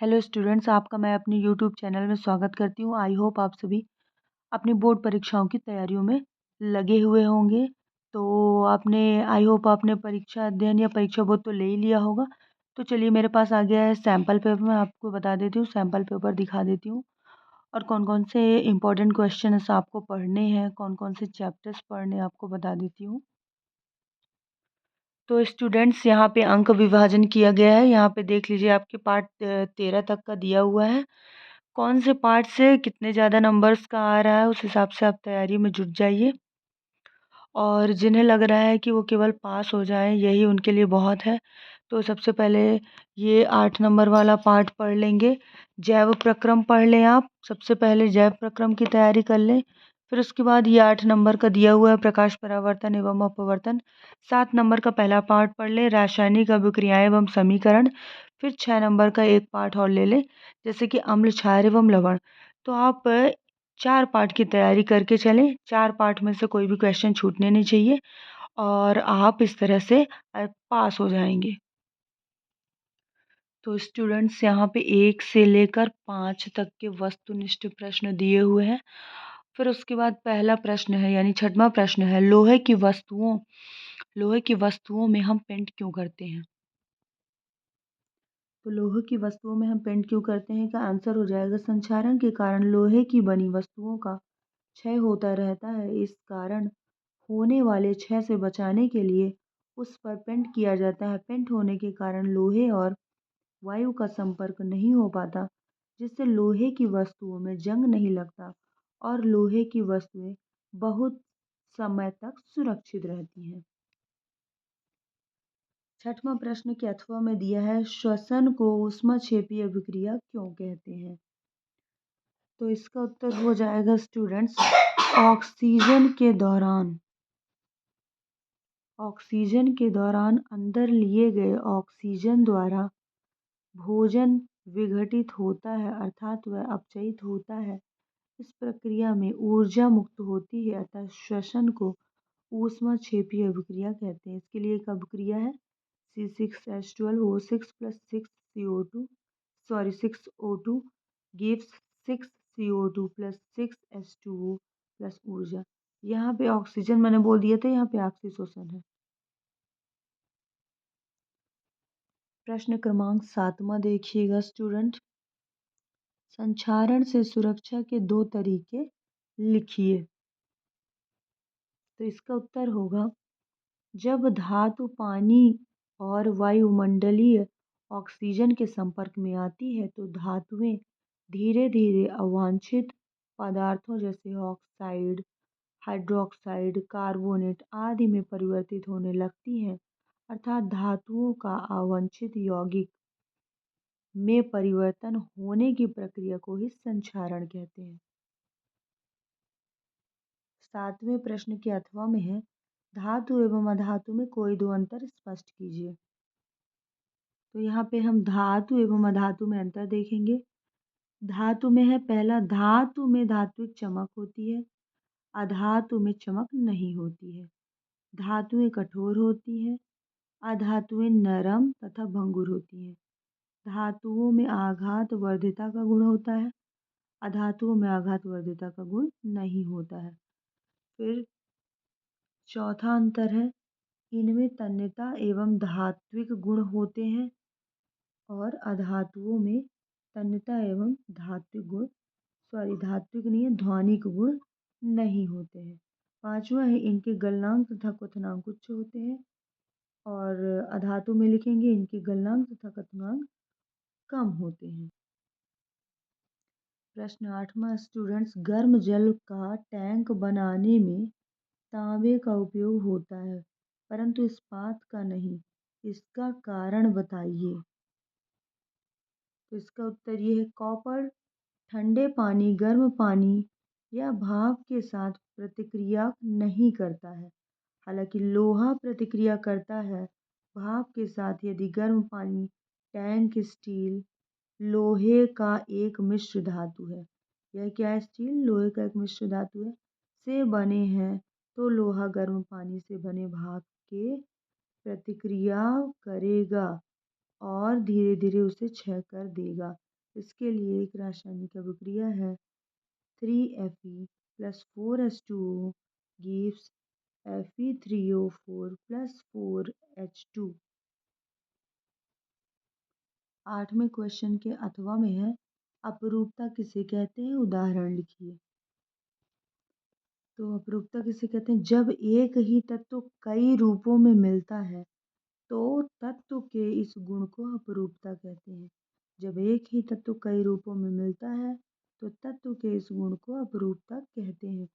Hello students, आपका मैं अपने यूट्यूब चैनल में स्वागत करती हूँ। आई होप आप सभी अपनी बोर्ड परीक्षाओं की तैयारियों में लगे हुए होंगे। तो आपने आई होप आपने परीक्षा अध्ययन या परीक्षा बोर्ड तो ले ही लिया होगा। तो चलिए, मेरे पास आ गया है सैम्पल पेपर। मैं आपको बता देती हूँ, सैम्पल पेपर दिखा देती हूँ और कौन कौन से इम्पोर्टेंट क्वेश्चन आपको पढ़ने हैं, कौन कौन से चैप्टर्स पढ़ने हैं, आपको बता देती हूँ। तो स्टूडेंट्स, यहाँ पे अंक विभाजन किया गया है। यहाँ पे देख लीजिए, आपके पार्ट 13 तक का दिया हुआ है। कौन से पार्ट से कितने ज़्यादा नंबर्स का आ रहा है, उस हिसाब से आप तैयारी में जुट जाइए। और जिन्हें लग रहा है कि वो केवल पास हो जाएं, यही उनके लिए बहुत है। तो सबसे पहले ये 8 नंबर वाला पार्ट पढ़ लेंगे। जैव प्रक्रम पढ़ लें आप। सबसे पहले जैव प्रक्रम की तैयारी कर लें। फिर उसके बाद ये 8 नंबर का दिया हुआ है प्रकाश परावर्तन एवं अपवर्तन। 7 नंबर का पहला पार्ट पढ़ लें, रासायनिक अभिक्रियाएं एवं समीकरण। फिर 6 नंबर का एक पार्ट और ले लें, जैसे कि अम्ल क्षार एवं लवण। तो आप 4 पार्ट की तैयारी करके चलें। 4 पार्ट में से कोई भी क्वेश्चन छूटने नहीं चाहिए और आप इस तरह से पास हो जाएंगे। तो स्टूडेंट्स, यहाँ पे 1 से लेकर 5 तक के वस्तुनिष्ठ प्रश्न दिए हुए हैं। फिर उसके बाद पहला प्रश्न है, यानी छठवां प्रश्न है, लोहे की वस्तुओं में हम पेंट क्यों करते हैं? तो लोहे की वस्तुओं में हम पेंट क्यों करते हैं का आंसर हो जाएगा, संक्षारण के कारण लोहे की बनी वस्तुओं का क्षय होता रहता है। इस कारण होने वाले क्षय से बचाने के लिए उस पर पेंट किया जाता है। पेंट होने के कारण लोहे और वायु का संपर्क नहीं हो पाता, जिससे लोहे की वस्तुओं में जंग नहीं लगता और लोहे की वस्तुएं बहुत समय तक सुरक्षित रहती हैं। छठवां प्रश्न के अथवा में दिया है, श्वसन को ऊष्माक्षेपीय अभिक्रिया क्यों कहते हैं? तो इसका उत्तर हो जाएगा स्टूडेंट्स, ऑक्सीजन के दौरान अंदर लिए गए ऑक्सीजन द्वारा भोजन विघटित होता है, अर्थात वह अपचयित होता है। इस प्रक्रिया में ऊर्जा मुक्त होती है, अतः श्वसन को ऊष्माक्षेपीय अभिक्रिया कहते हैं। इसके लिए एक अभिक्रिया है, C6H12O6 plus 6CO2 sorry 6O2 gives 6CO2 plus 6H2O plus ऊर्जा। यहाँ पे ऑक्सीजन मैंने बोल दिया था, यहाँ पे आपसी शोषण है। प्रश्न क्रमांक 7वां देखिएगा स्टूडेंट, संक्षारण से सुरक्षा के 2 तरीके लिखिए। तो इसका उत्तर होगा, जब धातु पानी और वायुमंडलीय ऑक्सीजन के संपर्क में आती है तो धातुएं धीरे धीरे अवांछित पदार्थों जैसे ऑक्साइड, हाइड्रोक्साइड, कार्बोनेट आदि में परिवर्तित होने लगती हैं, अर्थात धातुओं का अवांछित यौगिक में परिवर्तन होने की प्रक्रिया को ही संक्षारण कहते हैं। 7वें प्रश्न के अथवा में है, धातु एवं अधातु में कोई 2 अंतर स्पष्ट कीजिए। तो यहाँ पे हम धातु एवं अधातु में अंतर देखेंगे। धातु में है पहला, धातु में धात्विक चमक होती है, अधातु में चमक नहीं होती है। धातुएं कठोर होती हैं, अधातुएं नरम तथा भंगुर होती हैं। धातुओं में आघात वर्धिता का गुण होता है, अधातुओं में आघात वर्धिता का गुण नहीं होता है। फिर चौथा अंतर है, इनमें तन्यता एवं धात्विक गुण होते हैं और अधातुओं में तन्यता एवं धात्विक नहीं है, ध्वनिक गुण नहीं होते हैं। 5वां है, इनके गलनांक तथा क्वथनांक उच्च होते हैं और अधातु में लिखेंगे इनके गलनांक तथा क्वथनांक कम होते हैं। प्रश्न 8वां स्टूडेंट्स, गर्म जल का टैंक बनाने में तांबे का उपयोग होता है परंतु इस्पात का नहीं, इसका कारण बताइए। तो इसका उत्तर ये है, कॉपर ठंडे पानी, गर्म पानी या भाप के साथ प्रतिक्रिया नहीं करता है, हालांकि लोहा प्रतिक्रिया करता है भाप के साथ यदि गर्म पानी टैंक स्टील लोहे का एक मिश्र धातु है। यह क्या है, स्टील लोहे का एक मिश्र धातु है से बने हैं, तो लोहा गर्म पानी से बने भाप के प्रतिक्रिया करेगा और धीरे धीरे उसे क्षय कर देगा। इसके लिए एक रासायनिक अभिक्रिया है 3Fe plus 4H2O gives Fe3O4 plus 4H2। 8वें क्वेश्चन के अथवा में है अपरूपता किसे कहते हैं, उदाहरण लिखिए। तो अपरूपता किसे कहते हैं, जब एक ही तत्व कई रूपों में मिलता है तो तत्व के इस गुण को अपरूपता कहते हैं। जब एक ही तत्व कई रूपों में मिलता है तो तत्व के इस गुण को अपरूपता कहते हैं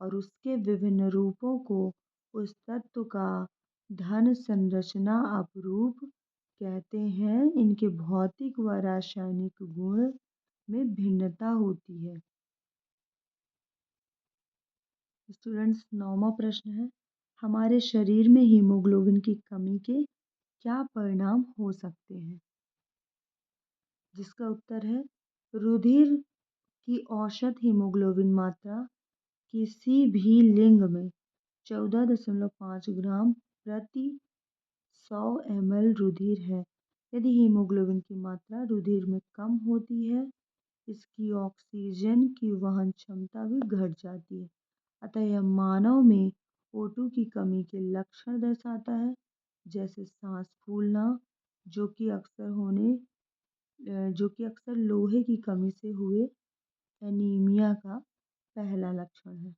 और उसके विभिन्न रूपों को उस तत्व का धन संरचना अपरूप कहते हैं। इनके भौतिक व रासायनिक गुण में भिन्नता होती है। स्टूडेंट्स, 9वां प्रश्न है, हमारे शरीर में हीमोग्लोबिन की कमी के क्या परिणाम हो सकते हैं, जिसका उत्तर है रुधिर की औसत हीमोग्लोबिन मात्रा किसी भी लिंग में 14.5 ग्राम प्रति 100 ml रुधिर है। यदि हीमोग्लोबिन की मात्रा रुधिर में कम होती है, इसकी ऑक्सीजन की वहन क्षमता भी घट जाती है, अतः यह मानव में O2 की कमी के लक्षण दर्शाता है, जैसे सांस फूलना, जो कि अक्सर लोहे की कमी से हुए एनीमिया का पहला लक्षण है।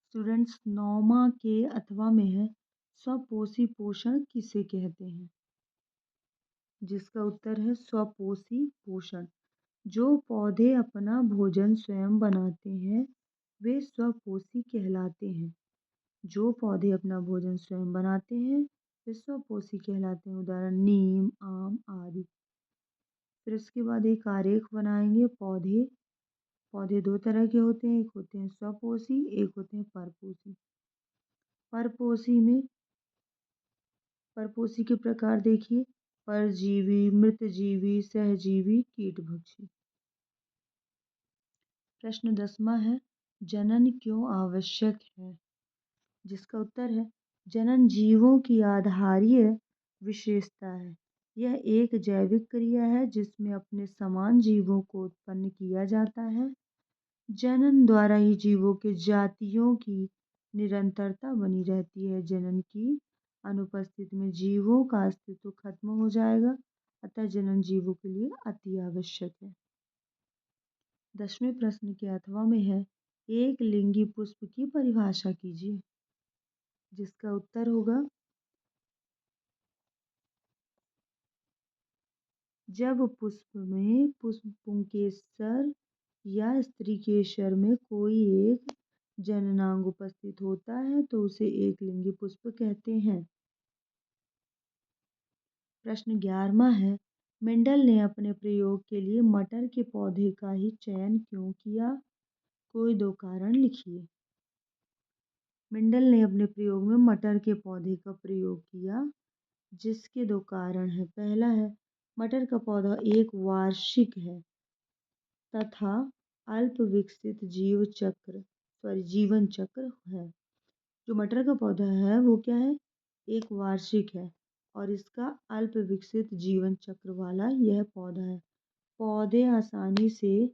स्टूडेंट्स, 9वां के अथवा में है स्वपोषी पोषण किसे कहते हैं, जिसका उत्तर है स्वपोषी पोषण। जो पौधे अपना भोजन स्वयं बनाते हैं वे स्वपोषी कहलाते हैं। जो पौधे अपना भोजन स्वयं बनाते हैं वे स्वपोषी कहलाते हैं, उदाहरण नीम, आम आदि। फिर इसके बाद एक आरेख बनाएंगे। पौधे दो तरह के होते हैं, एक होते हैं स्वपोषी, एक होते हैं परपोषी। परपोषी के प्रकार देखिए, परजीवी, मृतजीवी, सहजीवी, कीटभक्षी। प्रश्न 10वां है, जनन क्यों आवश्यक है, जिसका उत्तर है जनन जीवों की आधारीय विशेषता है। यह एक जैविक क्रिया है जिसमें अपने समान जीवों को उत्पन्न किया जाता है। जनन द्वारा ही जीवों के जातियों की निरंतरता बनी रहती है। जनन की अनुपस्थिति में जीवों का अस्तित्व खत्म हो जाएगा, अतः जनन जीवों के लिए अति आवश्यक है। 10वें प्रश्न के अथवा में है एक लिंगी पुष्प की परिभाषा कीजिए, जिसका उत्तर होगा जब पुष्प में पुष्पपुंकेसर या स्त्रीकेसर में कोई एक जननांग उपस्थित होता है तो उसे एक लिंगी पुष्प कहते हैं। प्रश्न 11वां है, मेंडल ने अपने प्रयोग के लिए मटर के पौधे का ही चयन क्यों किया, कोई दो कारण लिखिए। मेंडल ने अपने प्रयोग में मटर के पौधे का प्रयोग किया, जिसके दो कारण हैं। पहला है, मटर का पौधा एक वार्षिक है तथा अल्प विकसित जीवन चक्र है। जो मटर का पौधा है वो क्या है, एक वार्षिक है और इसका अल्प विकसित जीवन चक्र वाला यह पौधा है। पौधे आसानी से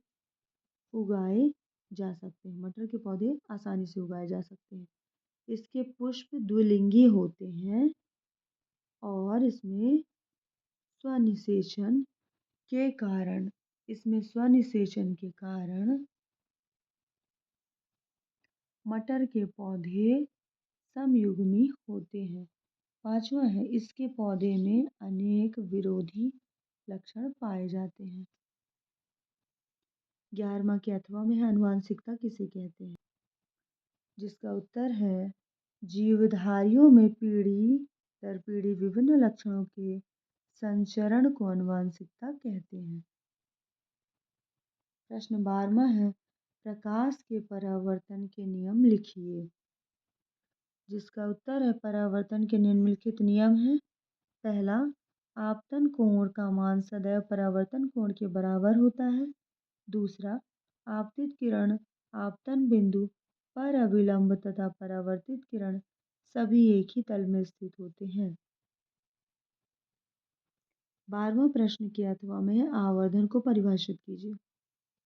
उगाए जा सकते हैं, मटर के पौधे आसानी से उगाए जा सकते हैं। इसके पुष्प द्विलिंगी होते हैं और स्वनिषेचन के कारण मटर के पौधे समयुग्मी होते हैं। 5वां है, इसके पौधे में अनेक विरोधी लक्षण पाए जाते हैं। 11वां के अथवा में है आनुवांशिकता किसे कहते हैं, जिसका उत्तर है जीवधारियों में पीढ़ी दर पीढ़ी विभिन्न लक्षणों के संचरण को आनुवांशिकता कहते हैं। प्रश्न 12वां है, प्रकाश के परावर्तन के नियम लिखिए, जिसका उत्तर है परावर्तन के निम्नलिखित नियम हैं। पहला, आपतन कोण का मान सदैव परावर्तन कोण के बराबर होता है। दूसरा, आपतित किरण आपतन बिंदु पर अभिलंब तथा परावर्तित किरण सभी एक ही तल में स्थित होते हैं। 12वां प्रश्न के अथवा में आवर्धन को परिभाषित कीजिए।